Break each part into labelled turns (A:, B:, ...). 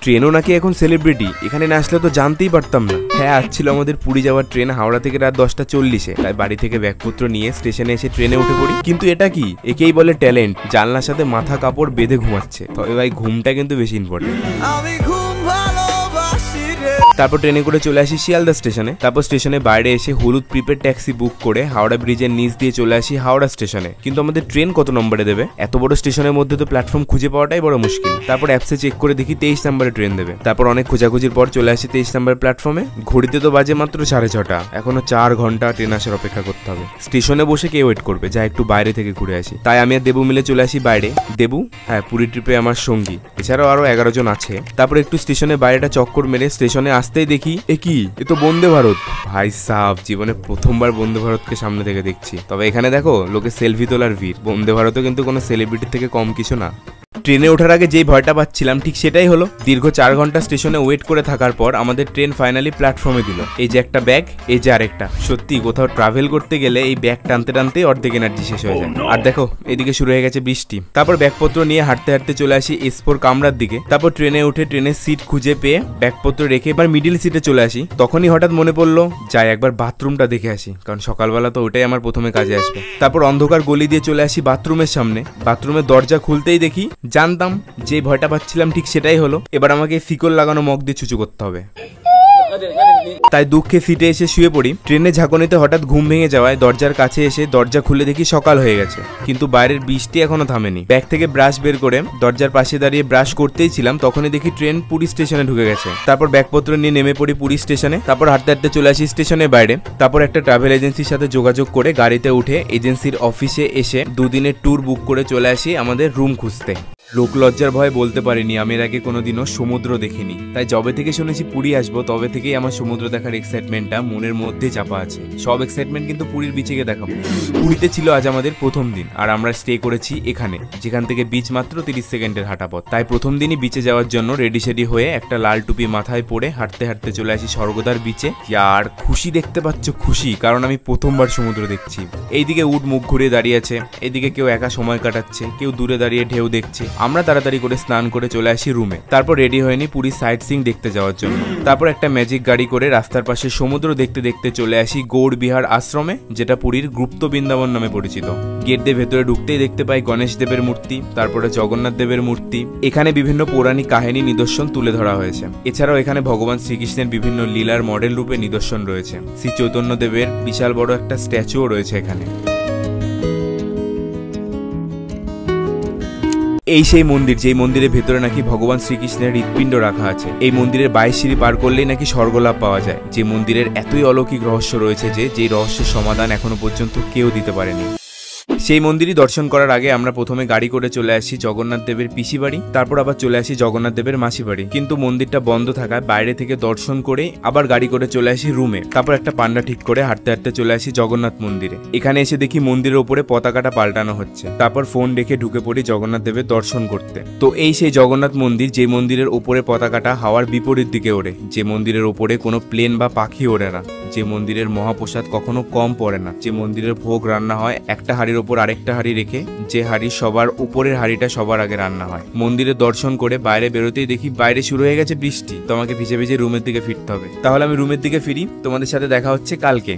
A: ট্রেনও নাকি এখন সেলিব্রিটি, এখানে না আসলে তো জানতেই পারতাম না। হ্যাঁ, আজ ছিল আমাদের পুরী যাওয়ার ট্রেন, হাওড়া থেকে রাত 10:40। তাই বাড়ি থেকে ব্যাগপত্র নিয়ে স্টেশনে এসে ট্রেনে উঠে পড়ি। কিন্তু এটা কি, একেই বলে ট্যালেন্ট। জানলার সাথে মাথা কাপড় বেঁধে ঘুমাচ্ছে। তবে ভাই ঘুমটা কিন্তু বেশি ইম্পর্টেন্ট। তারপর ট্রেনে করে চলে আসি শিয়ালদা স্টেশনে। তারপর স্টেশনে বাইরে এসে হলুদ প্রিপেড ট্যাক্সি বুক করে হাওড়া ব্রিজের নিচ দিয়ে চলে আসি হাওড়া স্টেশনে। কিন্তু আমাদের ট্রেন কত নম্বরে দেবে? এত বড় স্টেশনের মধ্যে তো প্ল্যাটফর্ম খুঁজে পাওয়াটাই বড় মুশকিল। তারপর অ্যাপসে চেক করে দেখি 23 নম্বরে ট্রেন দেবে। তারপর অনেক খোঁজাখুঁজির পর চলে আসি 23 নম্বর প্ল্যাটফর্মে। ঘড়িতে তো বাজে মাত্র 6:30। এখনো 4 ঘন্টা ট্রেন আসার অপেক্ষা করতে হবে। স্টেশনে বসে কে ওয়েট করবে? যা একটু বাইরে থেকে ঘুরে আসি। তাই আমি আর দেবু মিলে চলে আসি বাইরে। দেবু, হ্যাঁ, পুরী ট্রিপে আমার সঙ্গী, এছাড়াও আরো 11 জন আছে। তারপর একটু স্টেশনে বাইরেটা চক্কর মেরে স্টেশনে আসতেই দেখি এ তো বন্দে ভারত। ভাই সাহ, জীবনে প্রথমবার বন্দে ভারতকে সামনে থেকে দেখছি। তবে এখানে দেখো লোকে সেলফি তোলার ভিড়। বন্দে ভারতও কিন্তু কোনো সেলিব্রিটির থেকে কম কিছু না। ট্রেনে ওঠার আগে যেই ভয়টা পাচ্ছিলাম ঠিক সেটাই হলো। দীর্ঘ 4 ঘন্টা স্টেশনে ওয়েট করে থাকার পর আমাদের ট্রেন ফাইনালি প্ল্যাটফর্মে দিল। এই যে একটা ব্যাগ, এই যে আরেকটা। সত্যি কোথাও ট্রাভেল করতে গেলে এই ব্যাগ টানতে টানতে অর্ধেক এনার্জি শেষ হয়ে যায়। আর দেখো এদিকে শুরু হয়ে গেছে বৃষ্টি। তারপর ব্যাগপত্র নিয়ে হাঁটতে হাঁটতে চলে আসি S4 কামরার দিকে। তারপর ট্রেনে উঠে ট্রেনের সিট খুঁজে পেয়ে ব্যাগপত্র রেখে এবার মিডিল সিটে চলে আসি। তখনই হঠাৎ মনে পড়লো যাই একবার বাথরুমটা দেখে আসি, কারণ সকালবেলা তো ওটাই আমার প্রথমে কাজে আসবে। তারপর অন্ধকার গলি দিয়ে চলে আসি বাথরুমের সামনে। বাথরুমের দরজা খুলতেই দেখি, জানতাম যে ভয়টা পাচ্ছিলাম ঠিক সেটাই হলো। এবার আমাকে শিকল লাগানো মগ দিয়ে চুচু করতে হবে। তাই দুঃখে সিটে এসে শুয়ে পড়ি। ট্রেনে ঝাঁকুনিতে হঠাৎ ঘুম ভেঙে যাওয়ায় দরজার কাছে এসে দরজা খুলে দেখি সকাল হয়ে গেছে, কিন্তু বাইরের বৃষ্টি এখনো থামেনি। ব্যাগ থেকে ব্রাশ বের করে দরজার পাশে দাঁড়িয়ে ব্রাশ করতেই ছিলাম, তখনই দেখি ট্রেন পুরী স্টেশনে ঢুকে গেছে। তারপর ব্যাগপত্র নিয়ে নেমে পড়ি পুরী স্টেশনে। তারপর হাঁটতে হাঁটতে চলে আসি স্টেশনের বাইরে। তারপর একটা ট্রাভেল এজেন্সির সাথে যোগাযোগ করে গাড়িতে উঠে এজেন্সির অফিসে এসে 2 দিনের ট্যুর বুক করে চলে আসি আমাদের রুম খুঁজতে। লোকলজ্জার ভয়ে বলতে পারিনি আমি এর আগে কোনোদিনও সমুদ্র দেখিনি। তাই যবে থেকে শুনেছি পুরী আসবো তবে থেকেই আমার সমুদ্র দেখার এক্সাইটমেন্টটা মনের মধ্যে চাপা আছে। সব এক্সাইটমেন্ট কিন্তু পুরীর বিচে গিয়ে দেখাবো। পুরীতে ছিল আজ আমাদের প্রথম দিন, আর আমরা স্টে করেছি এখানে, যেখান থেকে বিচ মাত্র 30 সেকেন্ডের হাঁটা পথ। তাই প্রথম দিনই বিচে যাওয়ার জন্য রেডি সেডি হয়ে একটা লাল টুপি মাথায় পরে হাঁটতে হাঁটতে চলে আসি স্বর্গদ্বার বিচে। আর খুশি দেখতে পাচ্ছ, খুশি, কারণ আমি প্রথমবার সমুদ্র দেখছি। এইদিকে উট মুখ ঘুরিয়ে দাঁড়িয়ে আছে, এদিকে কেউ একা সময় কাটাচ্ছে, কেউ দূরে দাঁড়িয়ে ঢেউ দেখছে। আমরা তাড়াতাড়ি করে স্নান করে চলে আসি রুমে। তারপর রেডি হয়নি পুরী সাইট সিইং দেখতে যাওয়ার জন্য। তারপর একটা ম্যাজিক গাড়ি করে রাস্তার পাশে সমুদ্র দেখতে দেখতে চলে আসি গৌড় বিহার আশ্রমে, যেটা পুরীর গুপ্ত বৃন্দাবন নামে পরিচিত। গেট দিয়ে ভেতরে ঢুকতেই দেখতে পাই গণেশ দেবের মূর্তি, তারপরে জগন্নাথ দেবের মূর্তি। এখানে বিভিন্ন পৌরাণিক কাহিনী নিদর্শন তুলে ধরা হয়েছে। এছাড়াও এখানে ভগবান শ্রীকৃষ্ণের বিভিন্ন লীলার মডেল রূপে নিদর্শন রয়েছে। শ্রী চৈতন্য দেবের বিশাল বড় একটা স্ট্যাচুও রয়েছে এখানে। এই সেই মন্দির, যেই মন্দিরের ভেতরে নাকি ভগবান শ্রীকৃষ্ণের হৃৎপিণ্ড রাখা আছে। এই মন্দিরের 22 সিঁড়ি পার করলেই নাকি স্বর্গলাভ পাওয়া যায়। যে মন্দিরের এতই অলৌকিক রহস্য রয়েছে যে রহস্যের সমাধান এখনো পর্যন্ত কেউ দিতে পারেনি। সেই মন্দিরই দর্শন করার আগে আমরা প্রথমে গাড়ি করে চলে আসি জগন্নাথ দেবের পিসি বাড়ি, তারপর আবার চলে আসি জগন্নাথ দেবের মাসি বাড়ি। কিন্তু মন্দিরটা বন্ধ থাকায় বাইরে থেকে দর্শন করে আবার গাড়ি করে চলে আসি রুমে। তারপর একটা পান্ডা ঠিক করে হাঁটতে হাঁটতে চলে আসি জগন্নাথ মন্দিরে। এখানে এসে দেখি মন্দিরের উপরে পতাকাটা পাল্টানো হচ্ছে। তারপর ফোন রেখে ঢুকে পড়ি জগন্নাথ দেবের দর্শন করতে। তো এই সেই জগন্নাথ মন্দির, যে মন্দিরের উপরে পতাকাটা হাওয়ার বিপরীত দিকে ওড়ে, যে মন্দিরের উপরে কোনো প্লেন বা পাখি ওড়ে না, যে মন্দিরের মহাপ্রসাদ কখনো কম পড়ে না, যে মন্দিরের ভোগ রান্না হয় একটা হাড়ির ওপর আরেকটা হাড়ি রেখে, যে হাড়ি সবার উপরের হাড়িটা সবার আগে রান্না হয়। মন্দিরের দর্শন করে বাইরে বেরোতেই দেখি বাইরে শুরু হয়ে গেছে বৃষ্টি। তো আমাকে ভিজে ভিজে রুমের দিকে ফিরতে হবে। তাহলে আমি রুমের দিকে ফিরি, তোমাদের সাথে দেখা হচ্ছে কালকে।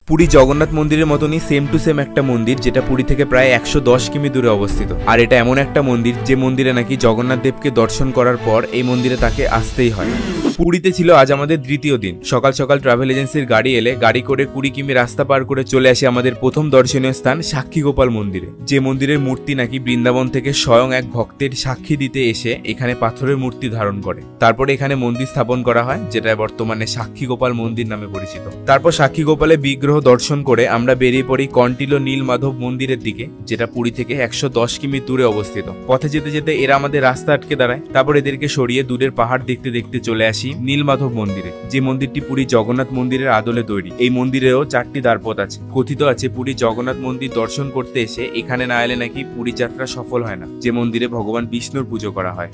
A: পুরী জগন্নাথ মন্দিরের মতনই সেম টু সেম একটা মন্দির, যেটা পুরী থেকে প্রায় 110 কিমি দূরে অবস্থিত। আর এটা এমন একটা মন্দির যে মন্দিরে নাকি জগন্নাথ দেবকে দর্শন করার পর এই মন্দিরে তাকে আসতেই হয়। পুরীতে ছিল আজ আমাদের দ্বিতীয় দিন। সকাল সকাল ট্রাভেল এজেন্সির গাড়ি এলে গাড়ি করে 20 কিমি রাস্তা পার করে চলে আসি আমাদের প্রথম দর্শনীয় স্থান সাক্ষী গোপাল মন্দিরে। যে মন্দিরের মূর্তি নাকি বৃন্দাবন থেকে স্বয়ং এক ভক্তের সাক্ষী দিতে এসে এখানে পাথরের মূর্তি ধারণ করে। তারপরে এখানে মন্দির স্থাপন করা হয়, যেটা বর্তমানে সাক্ষী গোপাল মন্দির নামে পরিচিত। তারপর সাক্ষী গোপালের বিগ্রহ দর্শন করে আমরা বেরিয়ে পড়ি কন্টিলো নীলমাধব মন্দিরের দিকে, যেটা পুরী থেকে 110 কিমি দূরে অবস্থিত। পথে যেতে যেতে এরা আমাদের রাস্তা আটকে দাঁড়ায়। তারপর এদেরকে সরিয়ে দূরের পাহাড় দেখতে দেখতে চলে আসি নীলমাধব মন্দিরে, যে মন্দিরটি পুরী জগন্নাথ মন্দিরের আদলে তৈরি। এই মন্দিরেও 4টি দ্বারপথ আছে। কথিত আছে পুরী জগন্নাথ মন্দির দর্শন করতে এসে এখানে না এলে নাকি পুরী যাত্রা সফল হয় না, যে মন্দিরে ভগবান বিষ্ণুর পুজো করা হয়।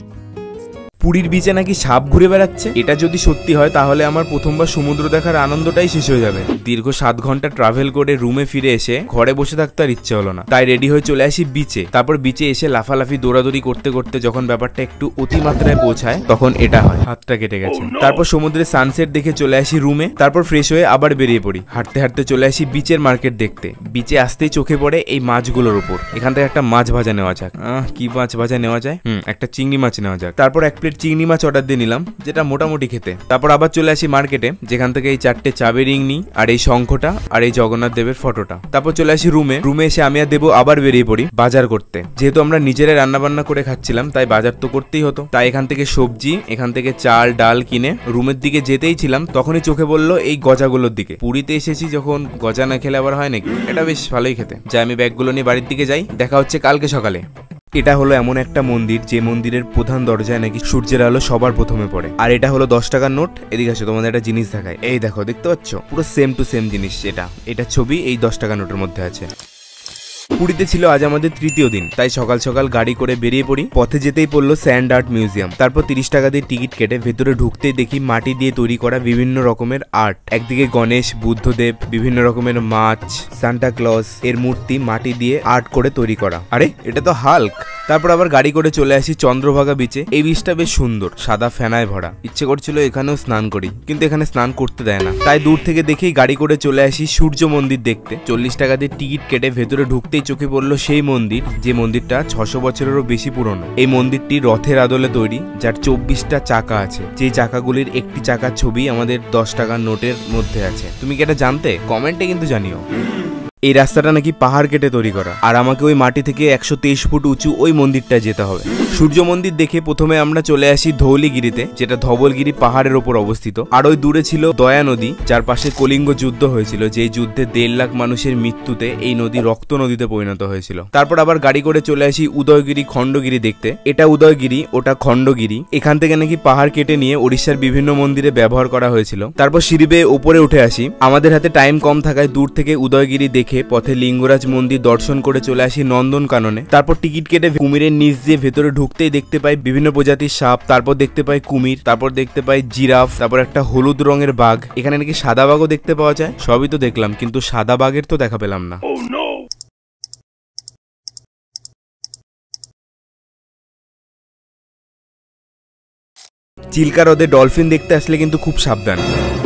A: পুরীর বিচে নাকি সাপ ঘুরে বেড়াচ্ছে। এটা যদি সত্যি হয় তাহলে আমার প্রথমবার সমুদ্র দেখার আনন্দটাই শেষ হয়ে যাবে। দীর্ঘ 7 ঘন্টা ট্রাভেল করে রুমে ফিরে এসে ঘরে বসে থাকতে আর ইচ্ছে হলো না, তাই রেডি হয়ে চলে আসি বিচে। তারপর বিচে এসে লাফালাফি দৌড়াদৌড়ি করতে করতে যখন ব্যাপারটা একটু অতিমাত্রায় পৌঁছায় তখন এটা হয়, হাতটা কেটে গেছে। তারপর সমুদ্রে সানসেট দেখে চলে আসি রুমে, তারপর ফ্রেশ হয়ে আবার বেরিয়ে পড়ি। হাঁটতে হাঁটতে চলে আসি বিচের মার্কেট দেখতে। বিচে আসতেই চোখে পড়ে এই মাছগুলোর উপর। এখান থেকে একটা মাছ ভাজা নেওয়া যাক। কি মাছ ভাজা নেওয়া যায়? একটা চিংড়ি মাছ নেওয়া যাক। তারপর 1 প্লেট চিংড়ি মাছ অর্ডার দিয়ে নিলাম, যেটা মোটামুটি খেতে। তারপর আবার চলে আসি মার্কেটে, যেখান থেকে এই 4টে চাবি রিং নিই, আর এই শঙ্খটা, আর এই জগন্নাথ দেবের ফটোটা। তারপর চলে আসি রুমে এসে আমি আর দেবো আবার বেরিয়ে পড়ি বাজার করতে। যেহেতু আমরা নিজেরাই রান্না বান্না করে খাচ্ছিলাম তাই বাজার তো করতেই হতো। তাই এখান থেকে সবজি, এখান থেকে চাল ডাল কিনে রুমের দিকে যেতেই ছিলাম তখনই চোখে পড়লো এই গজাগুলোর দিকে। পুরীতে এসেছি যখন গজা না খেলে আবার হয় নাকি? এটা বেশ ভালোই খেতে। যাই আমি ব্যাগগুলো নিয়ে বাড়ির দিকে যাই, দেখা হচ্ছে কালকে সকালে। এটা হলো এমন একটা মন্দির যে মন্দিরের প্রধান দরজায় নাকি সূর্যের আলো সবার প্রথমে পড়ে। আর এটা হলো 10 টাকার নোট। এদিকে আসো, তোমাদের একটা জিনিস দেখায়। এই দেখো, দেখতে পাচ্ছ? পুরো সেম টু সেম জিনিস। এটা ছবি এই 10 টাকা নোটের মধ্যে আছে। পুরীতে ছিল আজ আমাদের 3য় দিন, তাই সকাল সকাল গাড়ি করে বেরিয়ে পড়ি। পথে যেতেই পড়লো স্যান্ড আর্ট মিউজিয়াম। তারপর 30 টাকা দিয়ে টিকিট কেটে ভেতরে ঢুকতেই দেখি মাটি দিয়ে তৈরি করা বিভিন্ন রকমের আর্ট। একদিকে গণেশ, বুদ্ধদেব, বিভিন্ন রকমের মাছ, সান্টা ক্লজ এর মূর্তি মাটি দিয়ে আর্ট করে তৈরি করা। আরে এটা তো হাল্ক। তারপর আবার গাড়ি করে চলে আসি চন্দ্রভাগা বিচে। এই বিচটা বেশ সুন্দর, সাদা ফেনায় ভরা। ইচ্ছে করছিল এখানেও স্নান করি, কিন্তু এখানে স্নান করতে দেয় না। তাই দূর থেকে দেখেই গাড়ি করে চলে আসি সূর্য মন্দির দেখতে। 40 টাকা দিয়ে টিকিট কেটে ভেতরে ঢুকতেই চোখে পড়লো সেই মন্দির, যে মন্দিরটা 600 বছরেরও বেশি পুরনো। এই মন্দিরটি রথের আদলে তৈরি, যার 24টা চাকা আছে। যে চাকাগুলির একটি চাকার ছবি আমাদের 10 টাকার নোটের মধ্যে আছে। তুমি কি এটা জানতে? কমেন্টে কিন্তু জানিও। এই রাস্তাটা নাকি পাহাড় কেটে তৈরি করা, আর আমাকে ওই মাটি থেকে 123 ফুট উঁচু ওই মন্দিরটায় যেতে হবে। সূর্য মন্দির দেখে প্রথমে আমরা চলে আসি ধৌলিগিরিতে, যেটা ধবলগিরি পাহাড়ের ওপর অবস্থিত। আর ওই দূরে ছিল দয়া নদী, যার পাশে কলিঙ্গ যুদ্ধ হয়েছিল, যেই যুদ্ধে 1.5 লাখ মানুষের মৃত্যুতে এই নদী রক্ত নদীতে পরিণত হয়েছিল। তারপর আবার গাড়ি করে চলে আসি উদয়গিরি খণ্ডগিরি দেখতে। এটা উদয়গিরি, ওটা খণ্ডগিরি। এখান থেকে নাকি পাহাড় কেটে নিয়ে ওড়িশার বিভিন্ন মন্দিরে ব্যবহার করা হয়েছিল। তারপর সিঁড়ি বেয়ে উপরে উঠে আসি। আমাদের হাতে টাইম কম থাকায় দূর থেকে উদয়গিরি দেখে পথে লিঙ্গরাজ মন্দির দর্শন করে চলে আসি নন্দনকাননে। তারপর টিকিট কেটে কুমিরের নিচ দিয়ে ভেতরে ঢুকতেই দেখতে পাই বিভিন্ন প্রজাতির সাপ, তারপর দেখতে পাই কুমির, তারপর দেখতে পাই জিরাফ, তারপর একটা হলুদ রঙের বাঘ। এখানে নাকি সাদা বাঘও দেখতে পাওয়া যায়। সবই তো দেখলাম, কিন্তু সাদা বাঘের তো দেখা পেলাম না। চিল্কা হ্রদে ডলফিন দেখতে আসলে কিন্তু খুব সাবধান।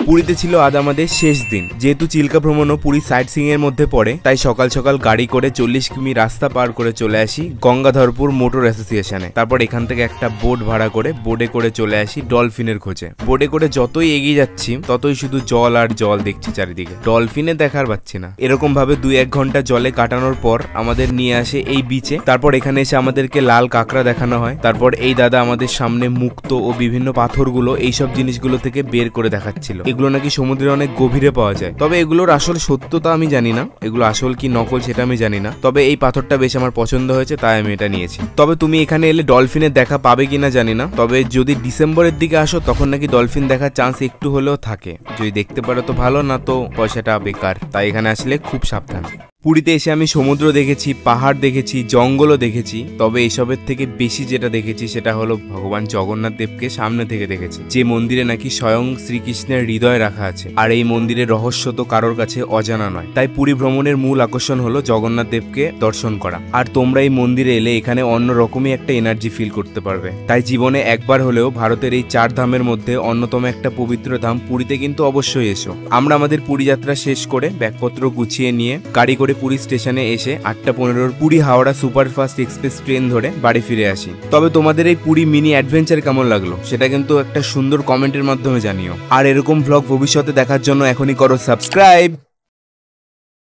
A: পুরীতে ছিল আজ আমাদের শেষ দিন। যেহেতু চিল্কা ভ্রমণও পুরী সাইট সিইং এর মধ্যে পড়ে, তাই সকাল সকাল গাড়ি করে 40 কিমি রাস্তা পার করে চলে আসি গঙ্গাধরপুর মোটর অ্যাসোসিয়েশনে। তারপর এখান থেকে একটা বোট ভাড়া করে বোটে করে চলে আসি ডলফিনের খোঁজে। বোটে করে যতই এগিয়ে যাচ্ছি ততই শুধু জল আর জল দেখছি চারিদিকে, ডলফিনে দেখার পাচ্ছি না। এরকম ভাবে 2-1 ঘন্টা জলে কাটানোর পর আমাদের নিয়ে আসে এই বিচে। তারপর এখানে এসে আমাদেরকে লাল কাঁকড়া দেখানো হয়। তারপর এই দাদা আমাদের সামনে মুক্তো ও বিভিন্ন পাথরগুলো, এইসব জিনিসগুলো থেকে বের করে দেখাচ্ছিল। এগুলো নাকি সমুদ্রের অনেক গভীরে পাওয়া যায়। তবে এগুলোর আসল সত্যতা আমি জানি না, এগুলো আসল কি নকল সেটা আমি জানি না। তবে এই পাথরটা বেশ আমার পছন্দ হয়েছে, তাই আমি এটা নিয়েছি। তবে তুমি এখানে এলে ডলফিনের দেখা পাবে কিনা জানি না, তবে যদি ডিসেম্বরের দিকে আসো তখন নাকি ডলফিন দেখার চান্স একটু হলেও থাকে। যদি দেখতে পারো তো ভালো, না তো পয়সাটা বেকার। তাই এখানে আসলে খুব সাবধান। পুরীতে এসে আমি সমুদ্র দেখেছি, পাহাড় দেখেছি, জঙ্গলও দেখেছি। তবে এসবের থেকে বেশি যেটা দেখেছি সেটা হলো ভগবান জগন্নাথ দেবকে সামনে থেকে দেখেছি, যে মন্দিরে নাকি স্বয়ং শ্রীকৃষ্ণের হৃদয় রাখা আছে। আর এই মন্দিরের রহস্য তো কারোর কাছে অজানা নয়। তাই পুরী ভ্রমণের মূল আকর্ষণ হলো জগন্নাথ দেবকে দর্শন করা। আর তোমরা এই মন্দিরে এলে এখানে অন্যরকমই একটা এনার্জি ফিল করতে পারবে। তাই জীবনে একবার হলেও ভারতের এই 4 ধামের মধ্যে অন্যতম একটা পবিত্র ধাম পুরীতে কিন্তু অবশ্যই এসো। আমরা আমাদের পুরী যাত্রা শেষ করে ব্যাগপত্র গুছিয়ে নিয়ে গাড়ি করে পুরী স্টেশনে এসে 8:15 Puri Howrah superfast express train ধরে বাড়ি ফিরে আসি। তবে তোমাদের এই পুরী মিনি অ্যাডভেঞ্চার কেমন লাগলো সেটা কিন্তু একটা সুন্দর কমেন্টের মাধ্যমে জানিও। আর এরকম ভ্লগ ভবিষ্যতে দেখার জন্য এখনই করো সাবস্ক্রাইব।